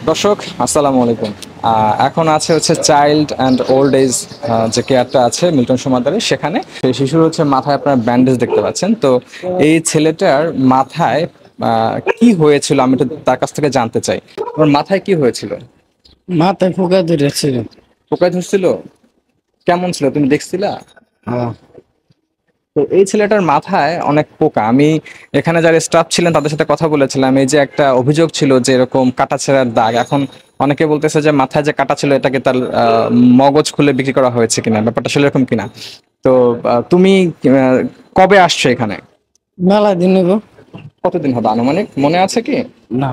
দর্শক আসসালামু আলাইকুম। এখন আছে হচ্ছে চাইল্ড অ্যান্ড ওল্ড এজ যে কেয়ারটা আছে মিল্টন সমাদারে, সেখানে সেই শিশুর হচ্ছে মাথায় আপনার ব্যান্ডেজ দেখতে পাচ্ছেন। তো এই ছেলেটার মাথায় কি হয়েছিল আমি একটু তার কাছ থেকে জানতে চাই। ওর মাথায় কি হয়েছিল? মাথায় পোকা ধরেছিল। পোকায় ধরছিল? কেমন ছিল, তুমি দেখছিলা? হ্যাঁ। তো এই ছেলেটার মাথায় অনেক পোকা। আমি এখানে যারা স্টাফ ছিলেন তাদের সাথে কথা বলেছিলাম। এই যে একটা অভিযোগ ছিল যে এরকম কাটাছেঁড়ার দাগ, এখন অনেকে বলতেছে যে মাথায় যে কাটা ছিল এটাকে তার মগজ খুলে বিক্রি করা হয়েছে কিনা, ব্যাপারটা আসলে এরকম কিনা। তো তুমি কবে আসছো এখানে? মেলা দিন গো। কতদিন হবে আনুমানিক, মনে আছে কি? না,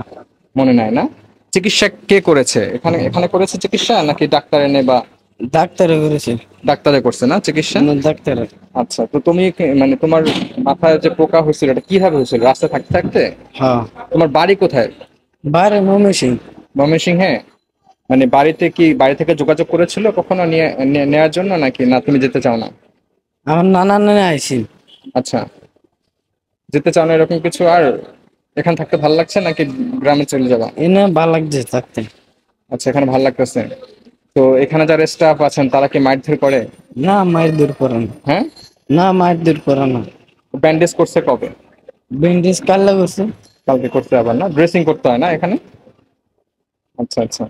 মনে নাই না? চিকিৎসা কে করেছে এখানে? এখানে করেছে চিকিৎসা নাকি ডাক্তার এনে বা? ডাক্তারে করেছে। ডাক্তারে করছে না চিকিৎসা? ডাক্তারে। আচ্ছা, তো তুমি মানে তোমার মাথায় যে পোকা হয়েছিল এটা কিভাবে হয়েছিল, রাস্তায় থাকতে থাকতে? হ্যাঁ। তোমার বাড়ি কোথায়? বাইরে ময়মনসিং। ময়মনসিংহে? মানে বাড়িতে কি, বাড়ি থেকে যোগাযোগ করেছিল কখনো নেওয়ার জন্য, নাকি না তুমি যেতে চাও না? আমার নানা নানি আইছিল। আচ্ছা, যেতে চাও না এরকম কিছু। আর এখানে থাকতে ভালো লাগছে নাকি গ্রামে চলে যাবা? এনে ভালো লাগছে থাকতে। আচ্ছা, এখানে ভালো লাগতেছে। তো এখানে যারা স্টাফ আছেন তারা কি মারধর করে? না, মায়ের দূর করে না। হ্যাঁ। না, মায়ের দূর করে না। ব্যান্ডেজ করছে কবে? ব্যান্ডেজ কাল্লা করছে। কালকে করতে আবার না, ড্রেসিং করতে হয় না এখানে? আচ্ছা আচ্ছা।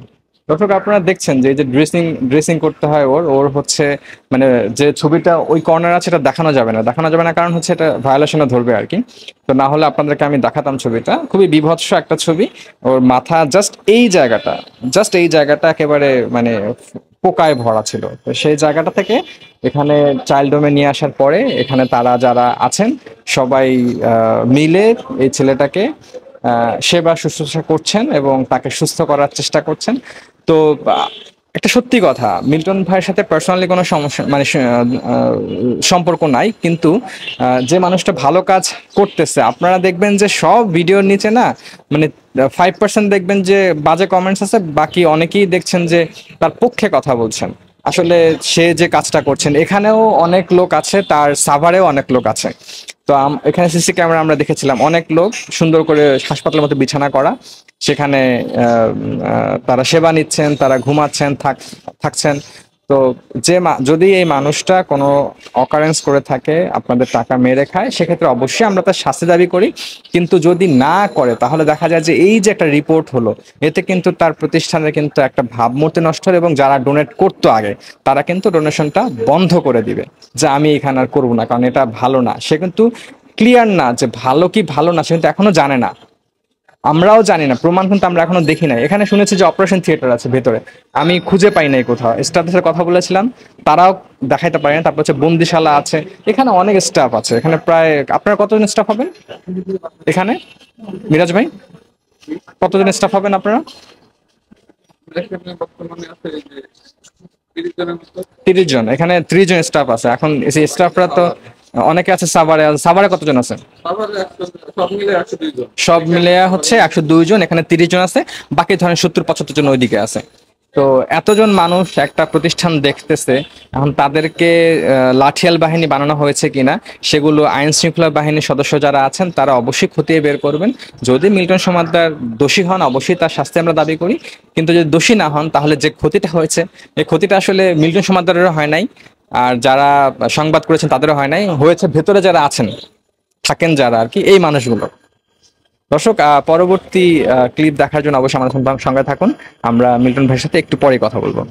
দর্শক আপনারা দেখছেন যে এই যে ড্রেসিং ড্রেসিং করতে হয় ওর ওর হচ্ছে মানে যে ছবিটা ওই কর্নার আছে এটা দেখানো যাবে না, দেখানো যাবে না কারণ হচ্ছে এটা ভায়োলেশনে ধরবে আর কি। তো না হলে আপনাদেরকে আমি দেখাতাম ছবিটা, খুবই বিভৎস একটা ছবি। ওর মাথা জাস্ট এই জায়গাটা একেবারে মানে পোকায় ভরা ছিল। তো সেই জায়গাটা থেকে এখানে চাইল্ড হোমে নিয়ে আসার পরে এখানে তারা যারা আছেন সবাই মিলে এই ছেলেটাকে সেবা শুশ্রূষা করছেন এবং তাকে সুস্থ করার চেষ্টা করছেন। তো একটা সত্যি কথা, মিল্টন ভাইয়ের সাথে পার্সোনালি কোনো সমস্যা মানে সম্পর্ক নাই, কিন্তু যে মানুষটা ভালো কাজ করতেছে আপনারা দেখবেন যে সব ভিডিওর নিচে না মানে 5% দেখবেন যে বাজে কমেন্টস আছে, বাকি অনেকেই দেখছেন যে তার পক্ষে কথা বলছেন। আসলে সে যে কাজটা করছেন, এখানেও অনেক লোক আছে, তার সাভারেও অনেক লোক আছে। তো এখানে সিসি ক্যামেরা আমরা দেখেছিলাম, অনেক লোক সুন্দর করে হাসপাতালের মতো বিছানা করা, সেখানে তারা সেবা নিচ্ছেন, তারা ঘুমাচ্ছেন, থাকছেন। তো যদি এই মানুষটা কোনো অকারেন্স করে থাকে, আপনাদের টাকা মেরে খায়, সেক্ষেত্রে অবশ্যই আমরা তার শাস্তি দাবি করি। কিন্তু যদি না করে তাহলে দেখা যায় যে এই যে একটা রিপোর্ট হলো, এতে কিন্তু তার প্রতিষ্ঠানের কিন্তু একটা ভাবমূর্তি নষ্ট হলো, এবং যারা ডোনেট করতো আগে তারা কিন্তু ডোনেশনটা বন্ধ করে দিবে, যে আমি এখানে আর করবো না কারণ এটা ভালো না। সে কিন্তু ক্লিয়ার না যে ভালো কি ভালো না, সে কিন্তু এখনো জানে না। আমরাও জানি না, প্রমাণ কিন্তু আমরা এখনো দেখি নাই। এখানে শুনেছি যে অপারেশন থিয়েটার আছে ভেতরে, আমি খুঁজে পাই নাই কোথাও। স্টাফদের সাথে কথা বলেছিলাম, তারাও দেখাইতে পারে না। তারপর হচ্ছে বন্দিশালা আছে, এখানে অনেক স্টাফ আছে। এখানে প্রায় আপনারা কতজন স্টাফ হবেন এখানে, মিরাজ ভাই? কতজন স্টাফ হবেন আপনারা? বর্তমানে আছে এই যে 30 জনের মতো। 30 জন? এখানে 30 জন স্টাফ আছে। এখন এই স্টাফরা তো অনেকে আছে সাভারে। সাভারে কতজন আছে? আবার সব মিলে 102 জন। সব মিলে হচ্ছে 102 জন, এখানে 30 জন আছে, বাকি ধরেন 70-75 জন ওইদিকে আছে। তো এতজন মানুষ একটা প্রতিষ্ঠান দেখতেছে, এখন তাদেরকে লাঠিয়াল বাহিনী বানানো হয়েছে কিনা সেগুলো আইন শৃঙ্খলা বাহিনীর সদস্য যারা আছেন তারা অবশ্যই খতিয়ে বের করবেন। যদি মিল্টন সমাদ্দার দোষী হন অবশ্যই তার শাস্তি আমরা দাবি করি, কিন্তু যদি দোষী না হন তাহলে যে ক্ষতিটা হয়েছে এই ক্ষতিটা আসলে মিল্টন সমাদ্দারেরও হয় নাই, আর যারা সংবাদ করেছেন তাদেরও হয় নাই, হয়েছে ভেতরে যারা আছেন থাকেন যারা আর কি, এই মানুষগুলো। দর্শক পরবর্তী ক্লিপ দেখার জন্য অবশ্যই আমাদের সঙ্গে থাকুন। আমরা মিল্টন ভাইয়ের সাথে একটু পরে কথা বলবো।